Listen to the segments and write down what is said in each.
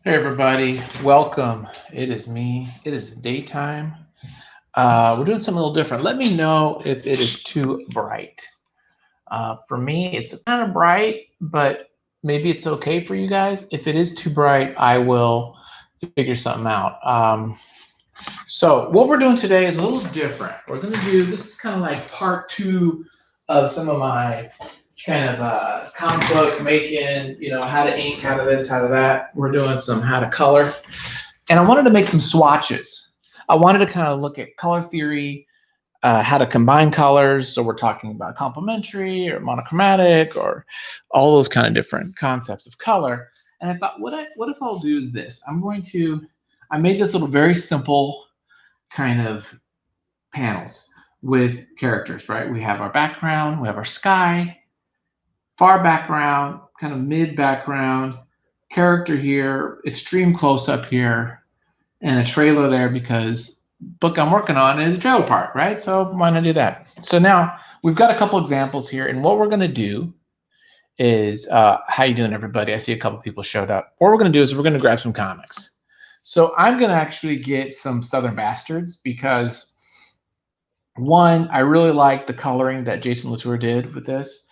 Hey everybody, welcome. It is me. It is daytime. We're doing something a little different. Let me know if it is too bright. For me, it's kind of bright, but maybe it's okay for you guys. If it is too bright, I will figure something out. So what we're doing today is a little different. We're going to do, this is kind of like part two of some of my kind of comic book making, how to ink, how to this, how to that. We're doing some how to color. And I wanted to make some swatches. I wanted to kind of look at color theory, how to combine colors. So we're talking about complementary or monochromatic or all those kind of different concepts of color. And I thought, what if I'll do is this? I made this little very simple kind of panels with characters, right? We have our background, we have our sky, far background, kind of mid background, character here, extreme close up here, and a trailer there because book I'm working on is a trailer park, right? So why not do that? So now we've got a couple examples here, and what we're going to do is, how you doing, everybody? I see a couple people showed up. What we're going to do is we're going to grab some comics. So I'm going to actually get some Southern Bastards because one, I really like the coloring that Jason Latour did with this,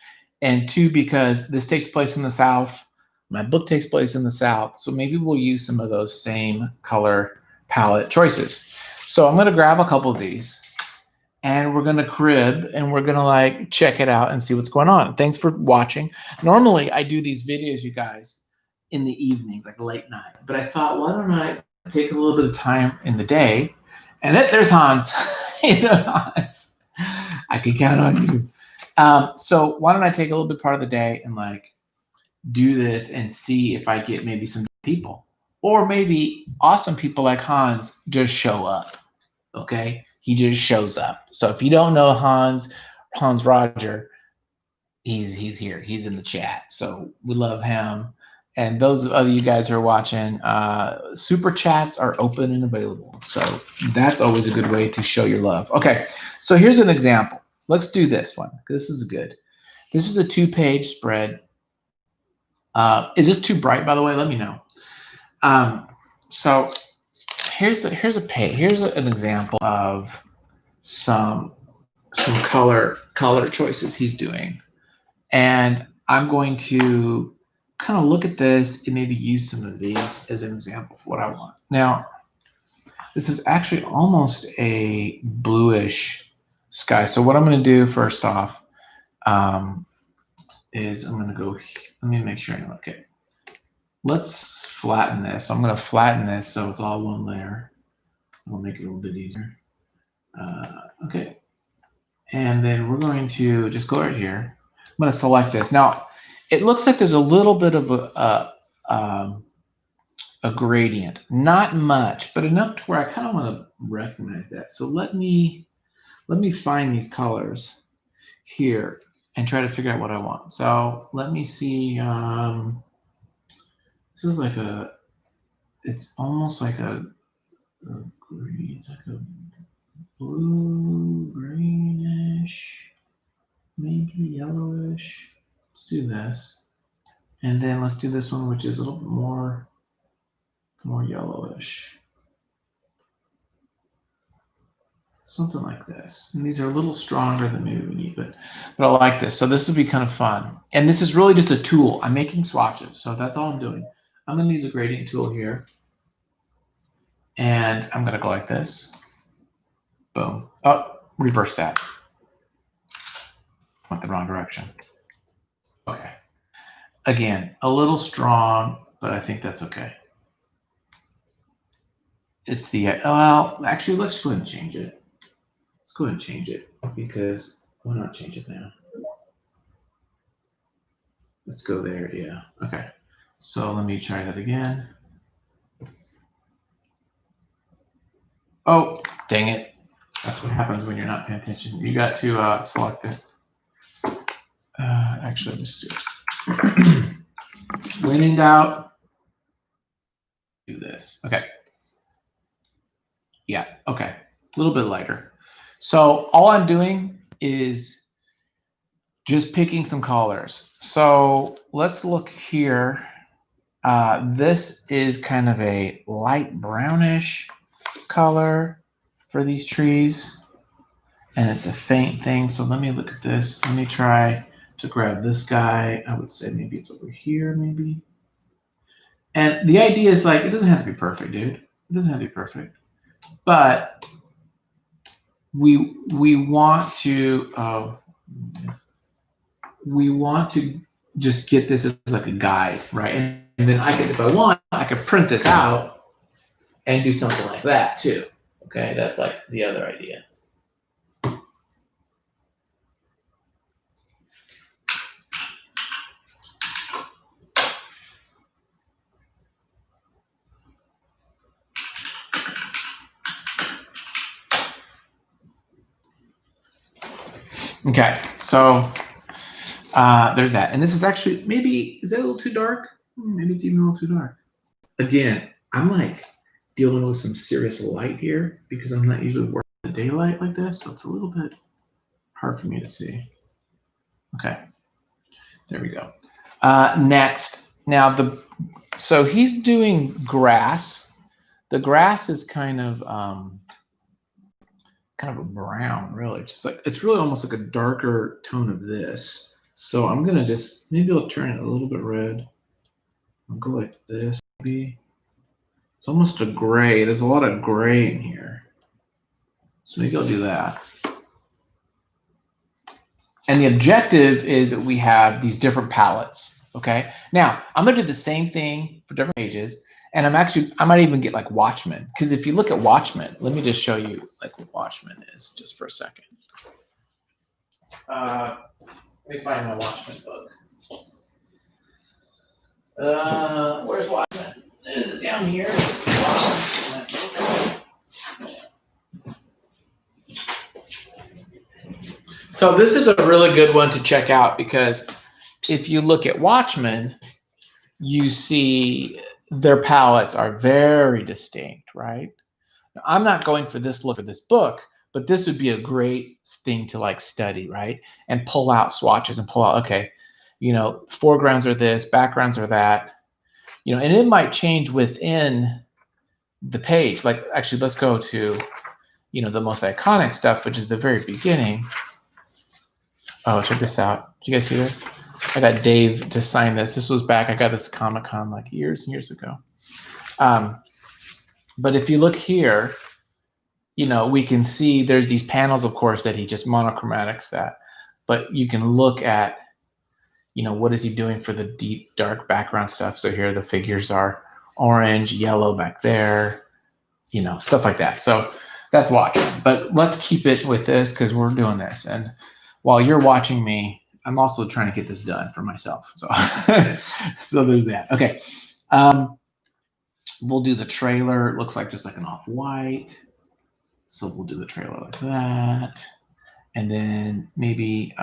and two, because this takes place in the South. My book takes place in the South, so maybe we'll use some of those same color palette choices. So I'm going to grab a couple of these, and we're going to crib, and we're going to like check it out and see what's going on. Thanks for watching. Normally, I do these videos, you guys, in the evenings, like late night, but I thought, why don't I take a little bit of time in the day? And there's Hans. Hans. I can count on you. So why don't I take a little bit part of the day and like do this and see if I get maybe some people, or maybe awesome people like Hans just show up. Okay, he just shows up. So if you don't know Hans Roger, he's here. He's in the chat. So we love him. And those of you guys who are watching, super chats are open and available. So that's always a good way to show your love. Okay, so here's an example. Let's do this one. This is good. This is a 2-page spread. Is this too bright, by the way? Let me know. So here's an example of some color choices he's doing, and I'm going to kind of look at this and maybe use some of these as an example for what I want. Now, this is actually almost a bluish sky. So what I'm going to do first off is I'm going to go, let me make sure I know. Okay, let's flatten this. I'm going to flatten this so it's all one layer. I'll make it a little bit easier. Okay, and then we're going to just go right here. I'm going to select this. Now, it looks like there's a little bit of a gradient. Not much, but enough to where I kind of want to recognize that. So let me find these colors here and try to figure out what I want. So let me see. This is like it's almost like a green. It's like a blue, greenish, maybe yellowish. Let's do this. And then let's do this one, which is a little bit more yellowish. Something like this. And these are a little stronger than maybe we need, but I like this. So this would be kind of fun. And this is really just a tool. I'm making swatches, so that's all I'm doing. I'm going to use a gradient tool here. And I'm going to go like this. Boom. Oh, reverse that. Went the wrong direction. Okay. Again, a little strong, but I think that's okay. It's the, well, actually, let's go ahead and change it. Let's go ahead and change it, because why not change it now? Let's go there, yeah. Okay. So let me try that again. Oh, dang it. That's what happens when you're not paying attention. You got to select it. Actually, let's do this. When in doubt, do this. Okay. Yeah, okay. A little bit lighter. So all I'm doing is just picking some colors. So let's look here. This is kind of a light brownish color for these trees, and it's a faint thing. So let me look at this. Let me try to grab this guy. I would say maybe it's over here, maybe. And the idea is like, it doesn't have to be perfect, dude. It doesn't have to be perfect. But we want to just get this as like a guide, right? And then I could, if I want, I could print this out and do something like that too. Okay, that's like the other idea. Okay, so there's that. And this is actually, maybe, is that a little too dark? Maybe it's even a little too dark. Again, I'm like dealing with some serious light here because I'm not usually working in the daylight like this. So it's a little bit hard for me to see. Okay, there we go. Next, now so he's doing grass. The grass is kind of a brown, really. Just like, it's really almost like a darker tone of this. So I'm gonna just, maybe I'll turn it a little bit red. I'll go like this, maybe. It's almost a gray. There's a lot of gray in here. So maybe I'll do that. And the objective is that we have these different palettes, okay? Now, I'm gonna do the same thing for different pages. And I might even get like Watchmen, because if you look at Watchmen, let me just show you like what Watchmen is just for a second. Let me find my Watchmen book. Where's Watchmen? Is it down here? So this is a really good one to check out, because if you look at Watchmen, you see their palettes are very distinct, right? Now, I'm not going for this look for this book, but this would be a great thing to like study, right? And pull out swatches and pull out, okay, you know, foregrounds are this, backgrounds are that, you know, and it might change within the page. Like, actually, let's go to, you know, the most iconic stuff, which is the very beginning. Oh, check this out. Did you guys see this? I got Dave to sign this. This was back, I got this Comic-Con like years and years ago. But if you look here, you know, we can see there's these panels, of course, that he just monochromatics that. But you can look at, you know, what is he doing for the deep, dark background stuff. So here the figures are orange, yellow back there, you know, stuff like that. So that's watching. But let's keep it with this because we're doing this. And while you're watching me, I'm also trying to get this done for myself. So, so there's that. Okay. We'll do the trailer. It looks like just like an off-white. So we'll do the trailer like that. And then maybe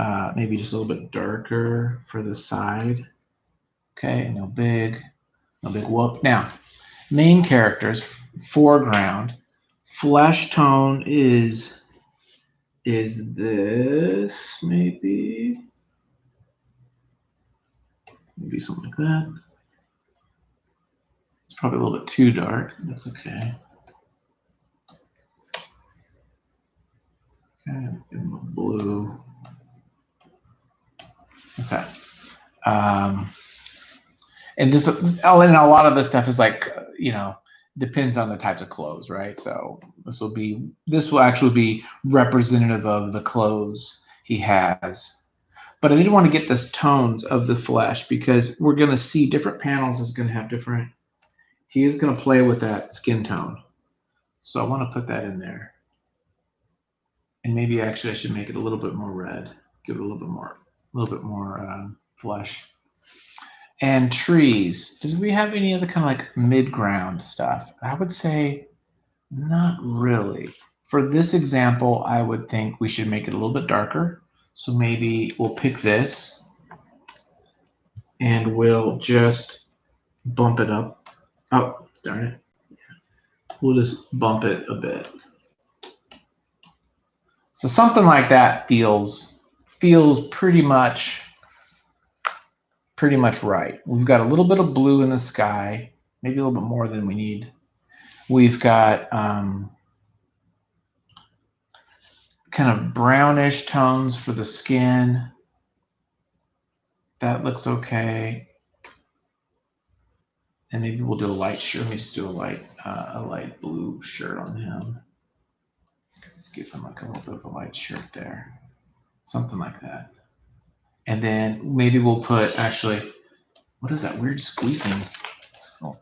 just a little bit darker for the side. Okay, no big whoop. Now, main characters, foreground, flesh tone is this, maybe something like that. It's probably a little bit too dark. That's okay. Okay, give him a blue. Okay. And this, and a lot of this stuff is like, you know, depends on the types of clothes, right? So this will actually be representative of the clothes he has. But I didn't want to get this tones of the flesh because we're going to see different panels is going to have different, he is going to play with that skin tone. So I want to put that in there. And maybe actually I should make it a little bit more red, give it a little bit more flesh. And trees. Do we have any other kind of like mid-ground stuff? I would say not really. For this example, I would think we should make it a little bit darker. So maybe we'll pick this and we'll just bump it up. Oh, darn it. We'll just bump it a bit. So something like that feels pretty much pretty much right. We've got a little bit of blue in the sky, maybe a little bit more than we need. We've got kind of brownish tones for the skin. That looks okay. And maybe we'll do a light shirt. Let me just do a light blue shirt on him. Give him like a little bit of a light shirt there. Something like that. And then maybe we'll put, actually, what is that weird squeaking? So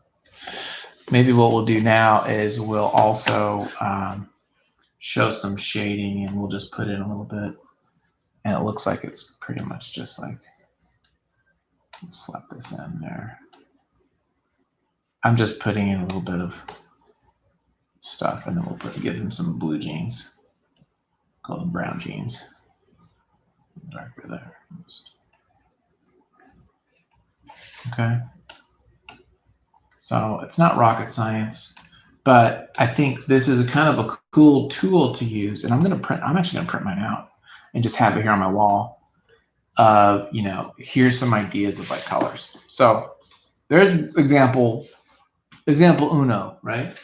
maybe what we'll do now is we'll also show some shading, and we'll just put in a little bit. And it looks like it's pretty much just like, let's slap this in there. I'm just putting in a little bit of stuff, and then we'll give him some blue jeans. Call them brown jeans. Darker there. Okay. So it's not rocket science, but I think this is a kind of a cool tool to use. And I'm actually gonna print mine out and just have it here on my wall. You know, here's some ideas of like colors. So there's example uno, right?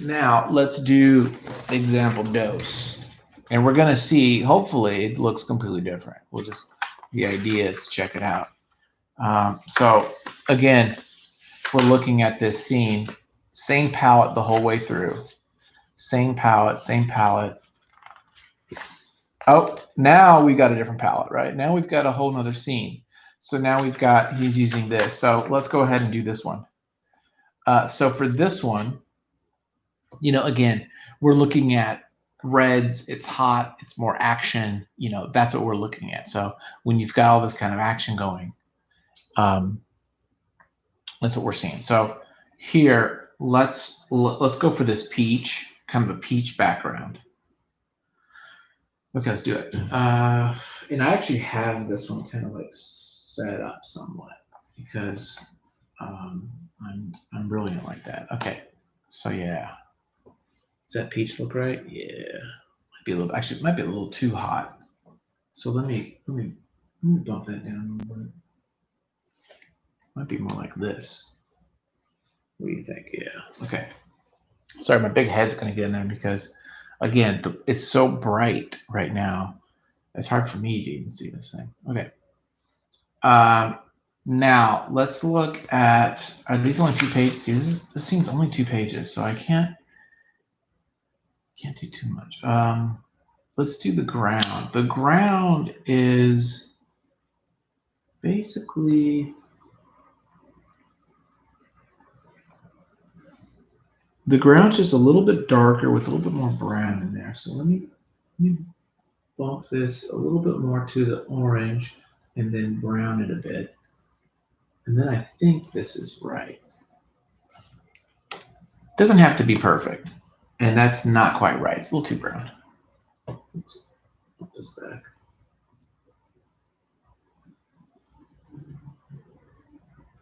Now let's do example dos. And we're gonna see, hopefully it looks completely different. The idea is to check it out. So again, we're looking at this scene, same palette the whole way through. Same palette, same palette. Oh, now we got a different palette, right? Now we've got a whole nother scene. So now he's using this. So let's go ahead and do this one. So for this one, you know, again, we're looking at reds, it's hot, it's more action, you know, that's what we're looking at. So when you've got all this kind of action going, that's what we're seeing. So here, let's go for this peach, kind of a peach background. Okay, let's do it. And I actually have this one kind of like set up somewhat because I'm brilliant like that. Okay, so yeah. Does that peach look right? Yeah, might be a little. Actually, it might be a little too hot. So let me bump that down a little bit. Might be more like this. What do you think? Yeah. Okay. Sorry, my big head's gonna get in there because, again, it's so bright right now. It's hard for me to even see this thing. Okay. Now let's look at. Are these only 2 pages? See, this scene's only 2 pages, so I can't do too much. Let's do the ground. The ground is basically the ground's just a little bit darker with a little bit more brown in there. So let me bump this a little bit more to the orange and then brown it a bit. And then I think this is right. Doesn't have to be perfect. And that's not quite right. It's a little too brown. Oops. Put this back.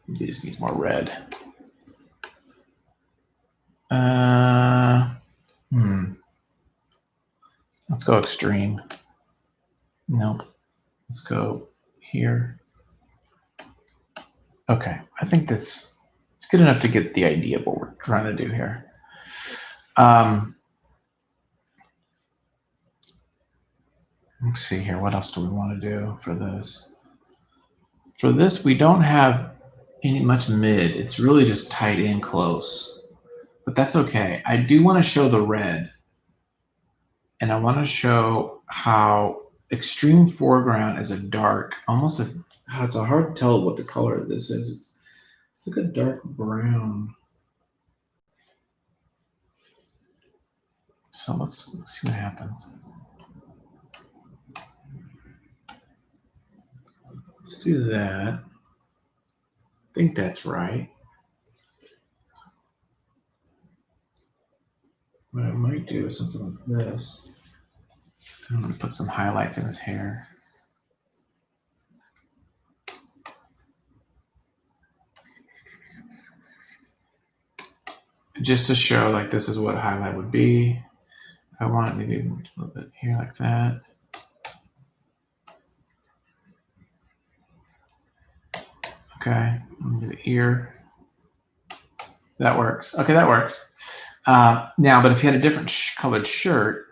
It just needs more red. Let's go extreme. Nope. Let's go here. Okay, I think it's good enough to get the idea of what we're trying to do here. Let's see here. What else do we want to do for this? For this, we don't have much mid. It's really just tight in close, but that's okay. I do want to show the red, and I want to show how extreme foreground is a dark, almost it's a hard to tell what the color of this is. It's like a dark brown. So let's see what happens. Let's do that. I think that's right. What I might do is something like this. I'm going to put some highlights in his hair. Just to show like this is what a highlight would be. If I want it maybe a little bit here like that. Okay, the ear. That works. Okay, that works. Now, but if you had a different colored shirt,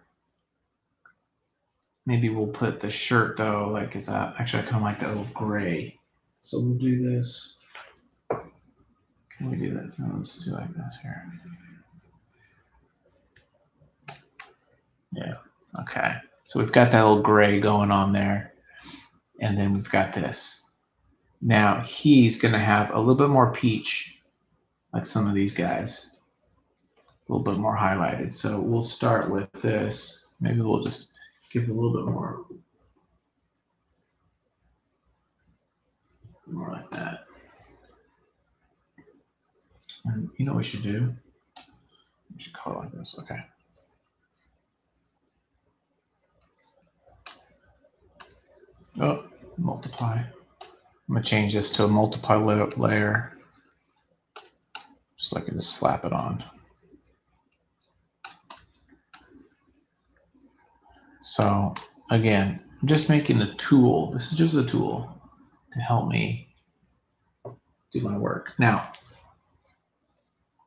maybe we'll put the shirt though, like is that actually I kind of like that little gray. So we'll do this. Can we do that? No, let's do like this here. Yeah. Okay. So we've got that little gray going on there. And then we've got this. Now he's going to have a little bit more peach, like some of these guys. A little bit more highlighted. So we'll start with this. Maybe we'll just give it a little bit more like that. And you know what we should do? We should color like this. Okay. Oh, multiply. I'm going to change this to a multiply layer. Just so I can just slap it on. So again, I'm just making a tool. This is just a tool to help me do my work. Now,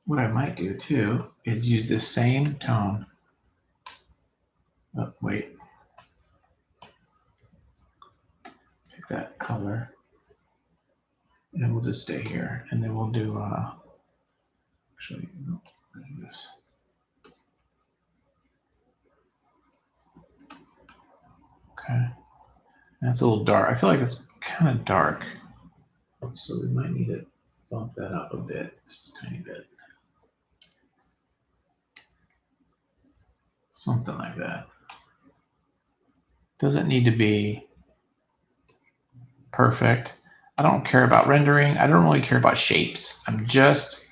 what I might do too is use this same tone. Oh, wait. Pick that color. And we'll just stay here. And then we'll do, actually, no, do this. Okay. That's a little dark. I feel like it's kind of dark. So we might need to bump that up a bit, just a tiny bit. Something like that. Doesn't need to be perfect. I don't care about rendering. I don't really care about shapes. I'm just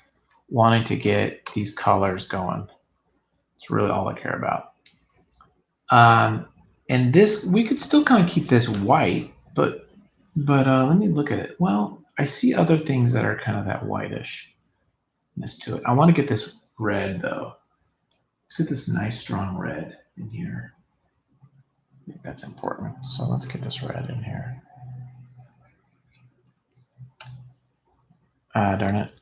wanting to get these colors going. It's really all I care about. And this, we could still kind of keep this white, but let me look at it. Well, I see other things that are kind of that whitishness to it. I want to get this red though. Let's get this nice strong red in here. I think that's important. So let's get this red in here. Darn it.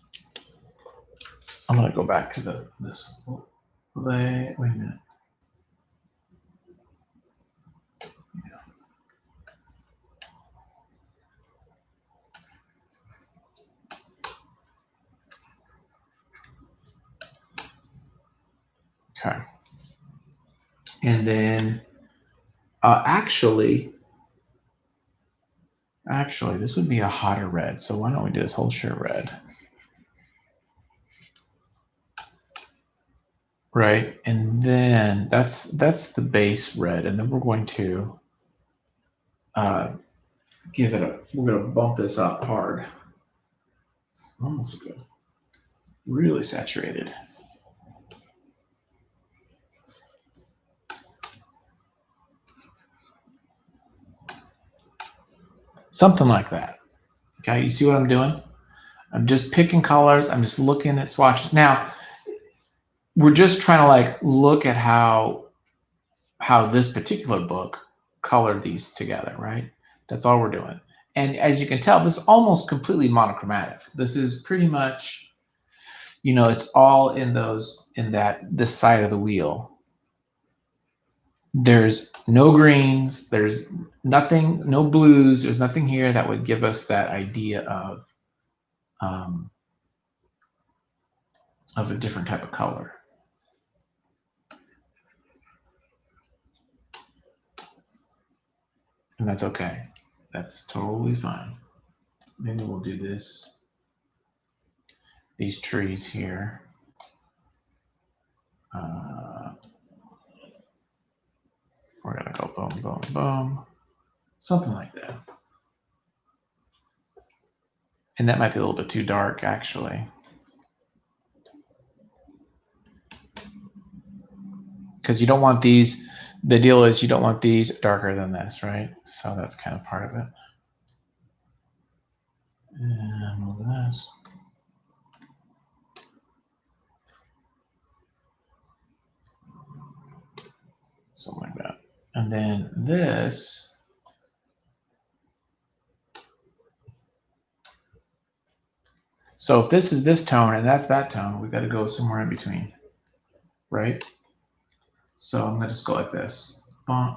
I'm gonna go back to this. Wait a minute. Okay. And then actually, this would be a hotter red. So why don't we do this whole shirt red? Right. And then that's the base red. And then we're going to give it a, we're going to bump this up hard. Almost good. Really saturated. Something like that. Okay, you see what I'm doing? I'm just picking colors. I'm just looking at swatches. Now, we're just trying to like look at how this particular book colored these together, right? That's all we're doing. And as you can tell, this is almost completely monochromatic. This is pretty much, you know, it's all in this side of the wheel. There's no greens, there's nothing, no blues, there's nothing here that would give us that idea of a different type of color. And that's okay. That's totally fine. Maybe we'll do this. These trees here. We're gonna go boom, boom, boom. Something like that. And that might be a little bit too dark, actually. Because you don't want these, the deal is you don't want these darker than this, right? So that's kind of part of it. And move this. Something like that. And then this, So if this is this tone and that's that tone, we've got to go somewhere in between, right? So I'm going to just go like this. Bonk.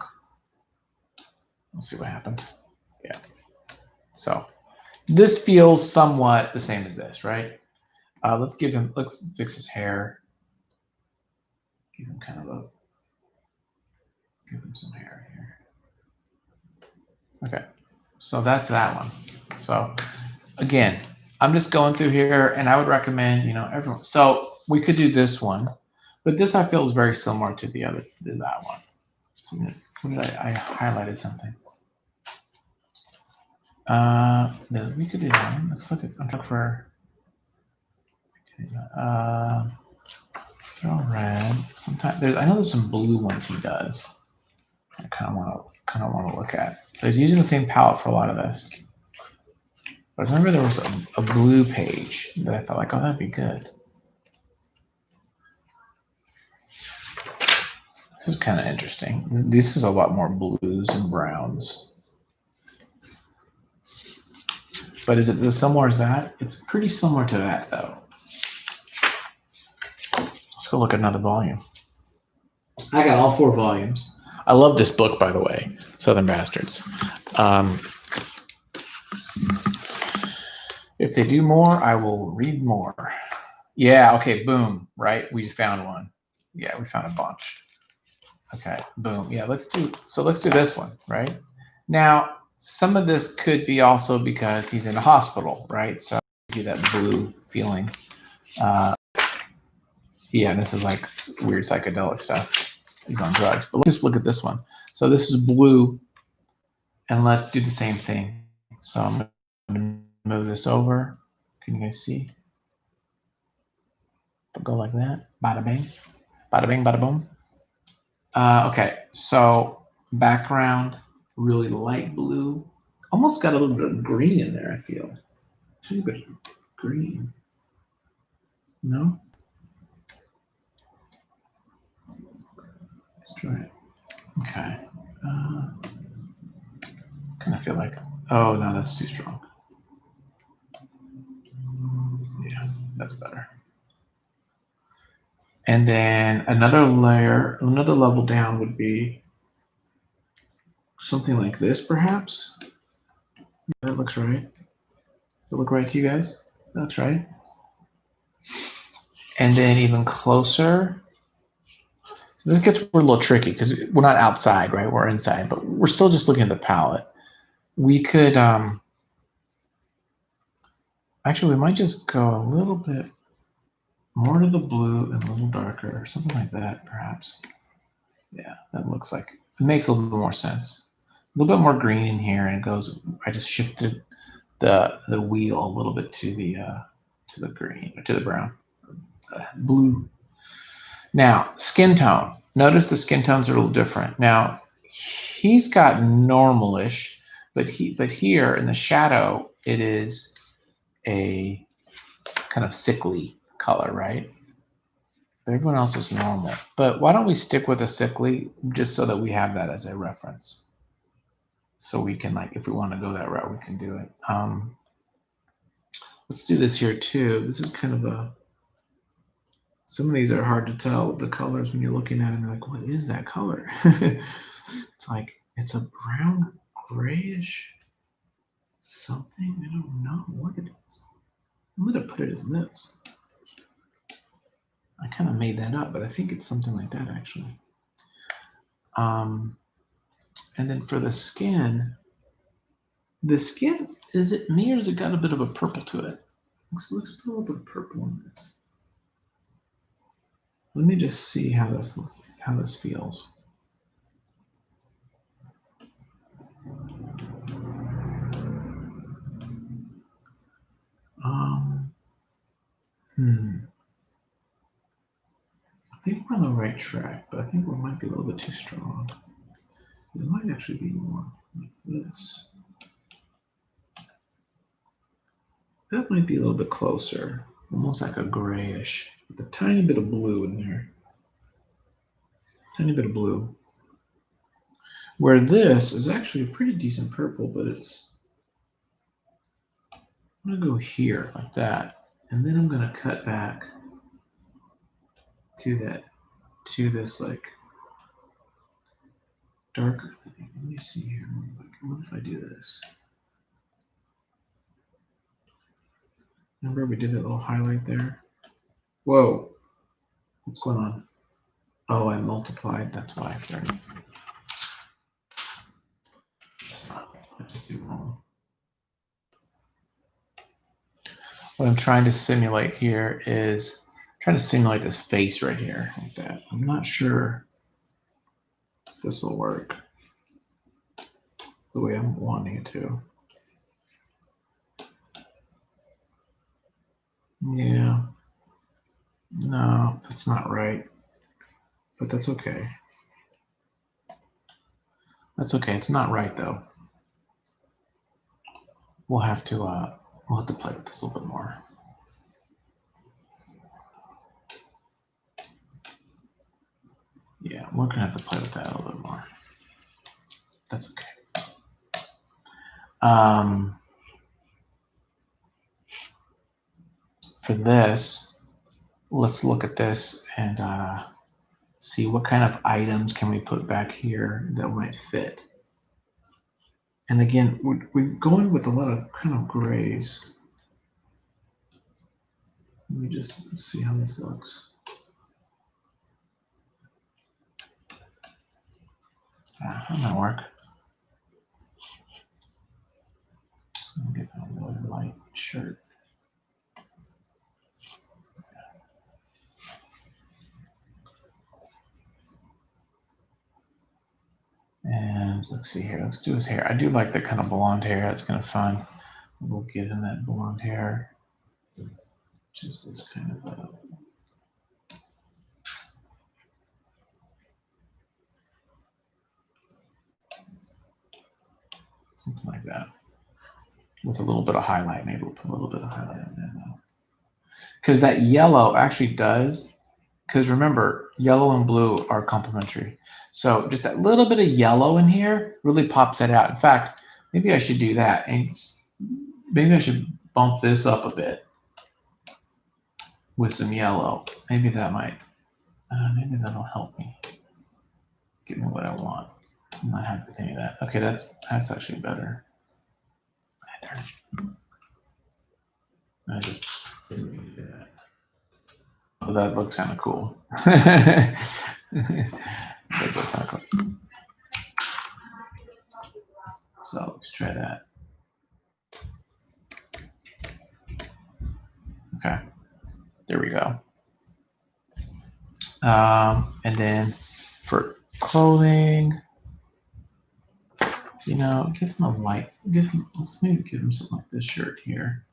We'll see what happens. Yeah. So this feels somewhat the same as this, right? Let's fix his hair. Give him some hair here. Okay. So that's that one. So again, I'm just going through here, and I would recommend, everyone. So we could do this one, but this I feel is very similar to that one. So what did I highlighted something? We could do that one. Let's look at. I'm looking for. They're all red. Sometimes I know there's some blue ones he does. I kind of want to look at. So he's using the same palette for a lot of this. But I remember there was a blue page that I felt like, oh, that'd be good. This is kind of interesting. This is a lot more blues and browns. But is it as similar as that? It's pretty similar to that, though. Let's go look at another volume. I got all 4 volumes. I love this book, by the way, Southern Bastards. If they do more, I will read more. Yeah, okay, boom, right? We found one. Yeah, we found a bunch. Okay, boom. Yeah, let's do this one, right? Now, some of this could be also because he's in a hospital, right? So give you that blue feeling. Yeah, this is like weird psychedelic stuff. He's on drugs. But let's just look at this one. So this is blue, and let's do the same thing. So I'm going to move this over. Can you guys see? I'll go like that. Bada bing. Bada bing, bada boom. Okay, so background, really light blue. Almost got a little bit of green in there, I feel. A little bit of green. No? Let's try it. Okay. Kind of feel like, oh, no, that's too strong. Yeah, that's better. And then another level down would be something like this, perhaps. That looks right. Does it look right to you guys? That's right. And then even closer. So this gets a little tricky because we're not outside, right? We're inside, but we're still just looking at the palette. We could, actually, we might just go a little bit more to the blue and a little darker, or something like that, perhaps. Yeah, that looks like it makes a little more sense. A little bit more green in here, and it goes. I just shifted the wheel a little bit to the green, or to the brown, blue. Now, skin tone. Notice the skin tones are a little different. Now, he's got normalish, but here in the shadow, it is a kind of sickly color, right? But everyone else is normal. But why don't we stick with a sickly just so that we have that as a reference? So we can, like, if we want to go that route, we can do it. Let's do this here too. This is kind of some of these are hard to tell the colors when you're looking at them. You're like, what is that color? It's like, it's a brown, grayish something. I don't know what it is. I'm going to put it as this. I kind of made that up, but I think it's something like that, actually. And then for the skin, is it me or has it got a bit of a purple to it? Let's put a little bit of purple on this. Let me just see how this feels. I think we're on the right track, but I think we might be a little bit too strong. It might actually be more like this. That might be a little bit closer, almost like a grayish, with a tiny bit of blue in there. Tiny bit of blue. Where this is actually a pretty decent purple, but I'm gonna go here like that. And then I'm going to cut back to this like darker thing. Let me see here. What if I do this? Remember we did that little highlight there? Whoa. What's going on? Oh, I multiplied. That's why. I just do wrong. What I'm trying to simulate here is trying to simulate this face right here like that. I'm not sure if this will work the way I'm wanting it to. Yeah. No, that's not right. But that's okay. That's okay. It's not right though. We'll have to play with this a little bit more. Yeah, we're gonna have to play with that a little bit more. That's okay. For this, let's look at this and see what kind of items can we put back here that might fit. And again, we're going with a lot of kind of grays. Let me just see how this looks. That might work. I'll get a really light shirt. And let's see here. Let's do his hair. I do like the kind of blonde hair. That's kind of fun. We'll give him that blonde hair, which is this kind of something like that, with a little bit of highlight. Maybe we'll put a little bit of highlight in there now, because that yellow actually does. Because remember, yellow and blue are complementary. So just that little bit of yellow in here really pops that out. In fact, maybe I should do that. And maybe I should bump this up a bit with some yellow. Maybe that might, maybe that'll help me get me what I want. I'm not happy with any of that. Okay, that's actually better. I just didn't mean to do that. Oh, that looks kind of cool. That does look kind of cool. So let's try that. Okay, there we go. And then for clothing, you know, give him a light. Let's maybe give him something like this shirt here,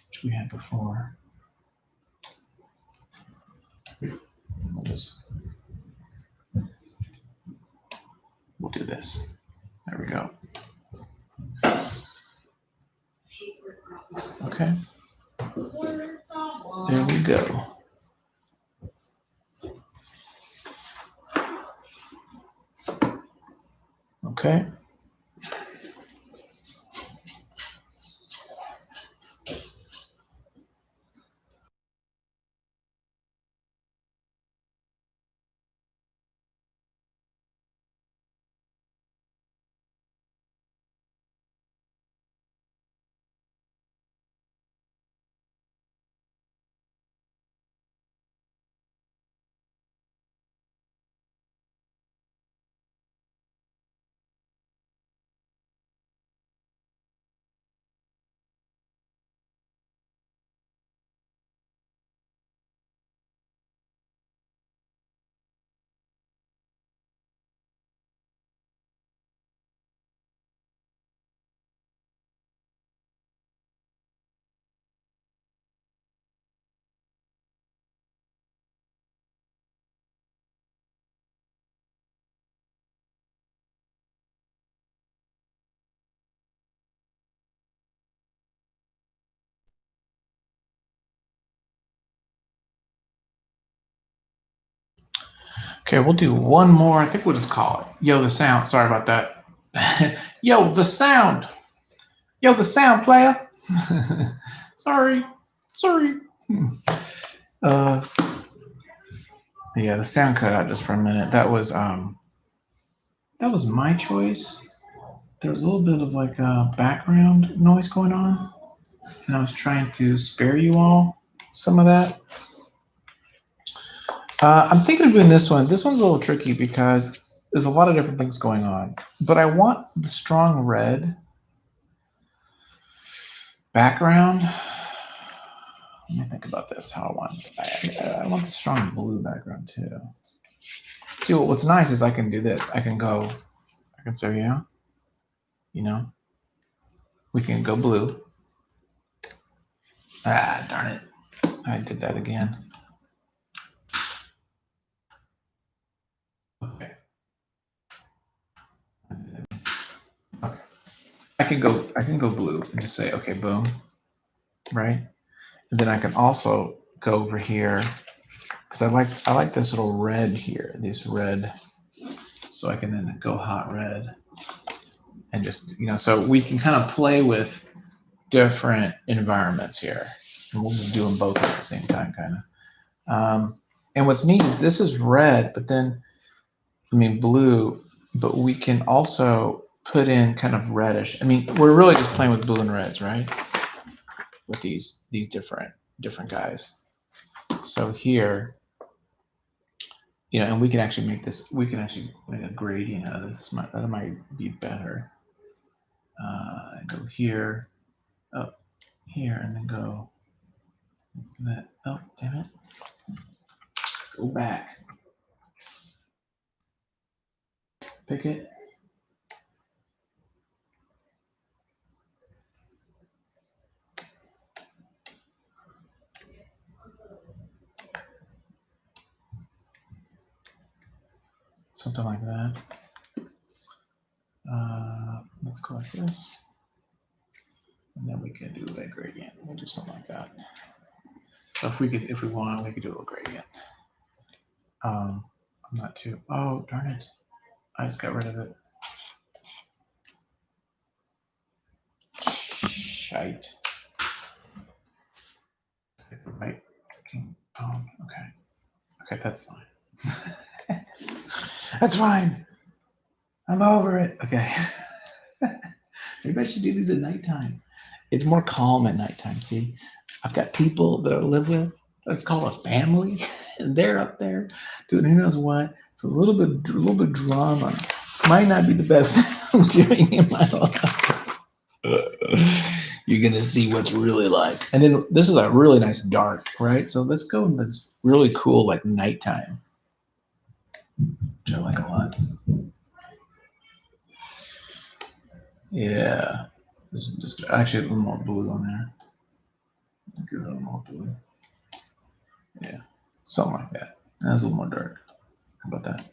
which we had before. We'll do this. There we go. Okay. There we go. Okay. Okay, we'll do one more. I think we'll just call it Yo the Sound. Sorry about that. Yo the Sound. Yo the Sound, player. Sorry. Sorry. Yeah, the sound cut out just for a minute. That was my choice. There was a little bit of like background noise going on, and I was trying to spare you all some of that. I'm thinking of doing this one. This one's a little tricky because there's a lot of different things going on, but I want the strong red background. Let me think about this. How I want the strong blue background too. See, what's nice is I can do this. I can say, we can go blue. Ah, darn it. I did that again. Okay. I can go blue and just say, okay, boom. Right? And then I can also go over here because I like this little red here, this red. So I can then go hot red and just, so we can kind of play with different environments here. And we'll just do them both at the same time, kind of. And what's neat is this is red, but then, blue, but we can also put in kind of reddish. We're really just playing with blue and reds, right? With these different guys. So here, and we can actually make this, we can actually make a gradient out of this. That might be better. Go here, up here, and then go that. Oh, damn it. Go back. Pick it. Something like that. Let's go like this. And then we can do a gradient. We'll do something like that. So if we want, we could do a little gradient. I'm not too, oh, darn it. I just got rid of it. Shite. Right. Okay. Okay, that's fine. That's fine. I'm over it. Okay. Maybe I should do these at nighttime. It's more calm at nighttime. See, I've got people that I live with. Let's call a family, and they're up there doing who knows what. So it's a little bit drama. This might not be the best thing I'm doing in my life. You're gonna see what's really like. And then this is a really nice dark, right? So let's go with this really cool like nighttime, which I like a lot. Yeah, just actually a little more blue on there. Give it a little more blue. Yeah, something like that. That's a little more dark. How about that?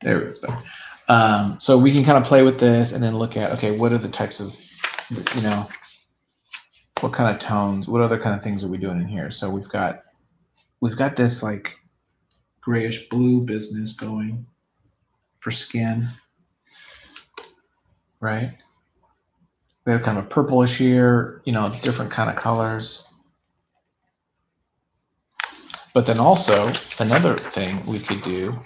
There it's better. So we can kind of play with this and then look at, okay, what are the types of, what kind of tones, what other kind of things are we doing in here? So we've got this like grayish blue business going for skin, right? We have kind of a purplish here, different kind of colors. But then also another thing we could do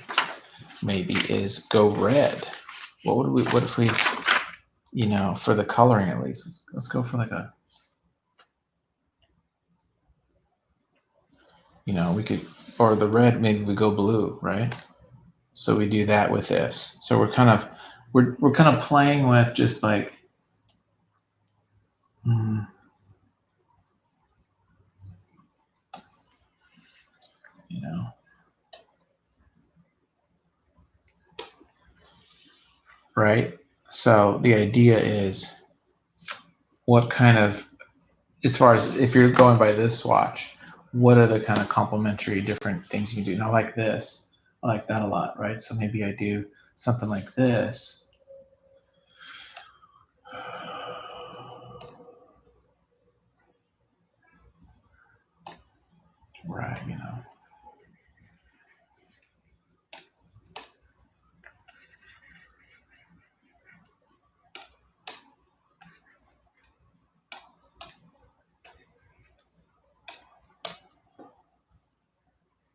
maybe is go red. What if we, for the coloring at least, let's go for like a, we could, or the red, maybe we go blue, right? So we do that with this. So we're kind of playing with just like, right? So the idea is what kind of, as far as if you're going by this swatch, what are the kind of complementary different things you can do? And I like this. I like that a lot, right? So maybe I do something like this. Right,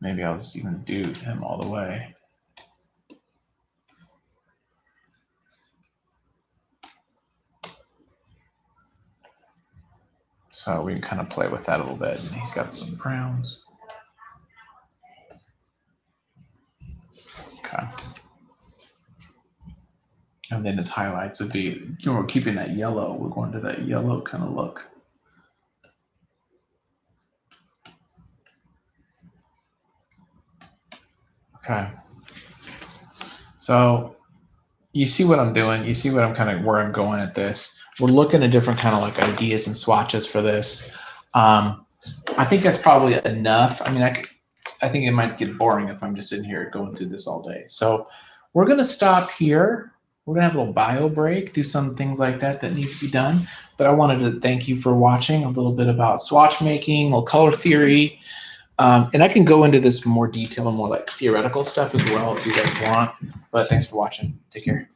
Maybe I'll just even do him all the way. So we can kind of play with that a little bit. And he's got some browns. Okay. And then his highlights would be, we're keeping that yellow. We're going to that yellow kind of look. Okay. So you see what I'm doing. You see what I'm kind of where I'm going at this. We're looking at different kind of like ideas and swatches for this. I think that's probably enough. I mean, I think it might get boring if I'm just sitting here going through this all day. So we're going to stop here. We're going to have a little bio break, do some things like that that need to be done. But I wanted to thank you for watching a little bit about swatch making, a little color theory. And I can go into this in more detail and more like theoretical stuff as well if you guys want. But thanks for watching. Take care.